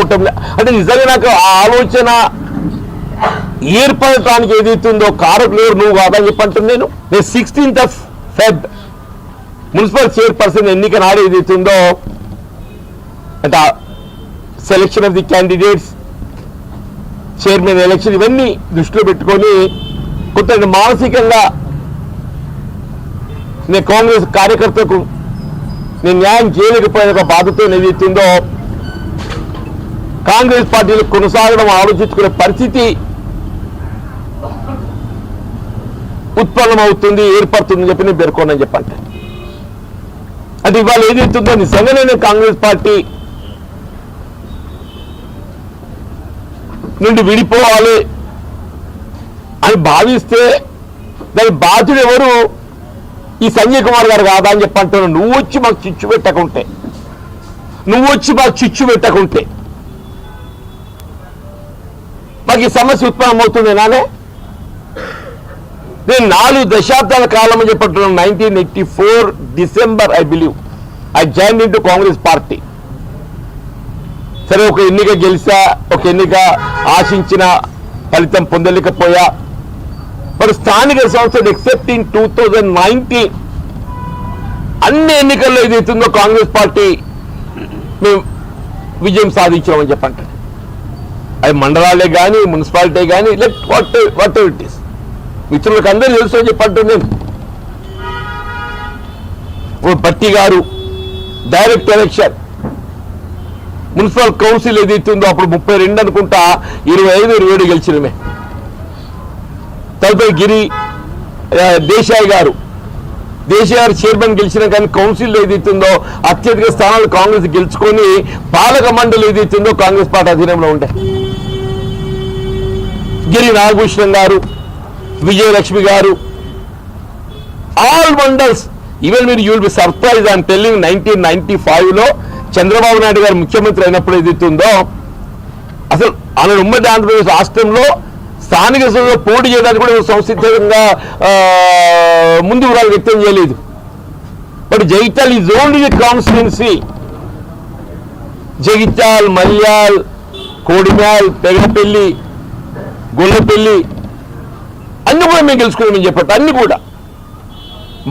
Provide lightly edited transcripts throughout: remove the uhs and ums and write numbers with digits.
రావటం అంటే నిజంగా నాకు ఆ ఆలోచన ఏర్పడటానికి ఏదైతుందో కారకులు నువ్వు కాదని చెప్పంటున్నాను. నేను 16th Feb మున్సిపల్ చైర్పర్సన్ ఎన్నిక నాడు ఏదైతుందో అంటే selection of the candidates, chairman election ఇవన్నీ దృష్టిలో పెట్టుకొని కొంత మానసికంగా నేను కాంగ్రెస్ కార్యకర్తకు నేను న్యాయం చేయలేకపోయిన ఒక బాధతో ఏదైతుందో కాంగ్రెస్ పార్టీలో కొనసాగడం ఆలోచించుకునే పరిస్థితి ఉత్పన్నమవుతుంది, ఏర్పడుతుందని చెప్పి నేను పేర్కొనని చెప్పంటే అంటే ఇవాళ ఏదైతుందో నిజంగానే నేను కాంగ్రెస్ పార్టీ నుండి విడిపోవాలి అని భావిస్తే దాని బాధ్యుడు ఎవరు? ఈ సంజయ్ కుమార్ గారు కాదా అని చెప్పంటున్నాను. నువ్వు వచ్చి మాకు చిచ్చు పెట్టకుంటే మాకు ఈ సమస్య ఉత్పన్నమవుతుంది నానే. నేను 4 దశాబ్దాల కాలం అని చెప్పంటున్నాను. 1984 December I believe I join in to Congress party. సరే ఒక ఎన్నిక గెలిచా, ఒక ఎన్నిక ఆశించిన ఫలితం పొందలేకపోయా. మరి స్థానిక సంస్థలు ఎక్సెప్ట్ ఇన్ 2019 అన్ని ఎన్నికల్లో ఏదైతుందో కాంగ్రెస్ పార్టీ మేము విజయం సాధించామని చెప్పండి. అది మండలాలే కానీ మున్సిపాలిటీ కానీ let what ever it is. మిత్రులకు అందరూ తెలుసు అని చెప్పంటున్నాను. భట్టి గారు డైరెక్ట్ ఎలక్షన్ మున్సిపల్ కౌన్సిల్ ఏదైతుందో అప్పుడు 32 అనుకుంటా 25-27 గెలిచినమే. తదుపరి గిరి దేశాయ్ గారు చైర్మన్ గెలిచిన కానీ కౌన్సిల్ ఏదైతుందో అత్యధిక స్థానాలు కాంగ్రెస్ గెలుచుకొని పాలక మండలి ఏదైతుందో కాంగ్రెస్ పార్టీ అధీనంలో ఉండే. గిరి నాగభూషణం గారు, విజయలక్ష్మి గారు, ఆల్ మండల్స్. ఈవెన్ మీరు you'll be surprise I'm telling 1995లో చంద్రబాబు నాయుడు గారు ముఖ్యమంత్రి అయినప్పుడు ఏదైతుందో అసలు ఆయన ఉమ్మడి ఆంధ్రప్రదేశ్ రాష్ట్రంలో స్థానిక సంస్థలో పోటీ చేయడానికి కూడా సంసిద్ధంగా ముందుకు వ్యక్తం చేయలేదు. But Jagtial is only the constituency. Jagtial, Mallial, Kodimial, Pegadapalli, Gollapalli అన్ని కూడా మేము గెలుచుకున్నామని చెప్పట్టు. అన్ని కూడా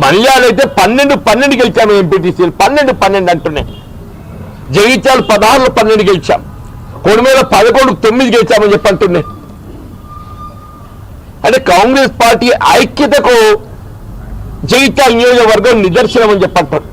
మల్యాలు అయితే 12 గెలిచాము ఎంపీటీసీలు. 12 అంటున్నాయి. జగిత్యాల 16లో 12 గెలిచాం. కోడిమేల 11-9 గెలిచామని చెప్పంటున్నాయి. అంటే కాంగ్రెస్ పార్టీ ఐక్యతకు జగిత్యాల నియోజకవర్గం నిదర్శనం అని చెప్పంటారు.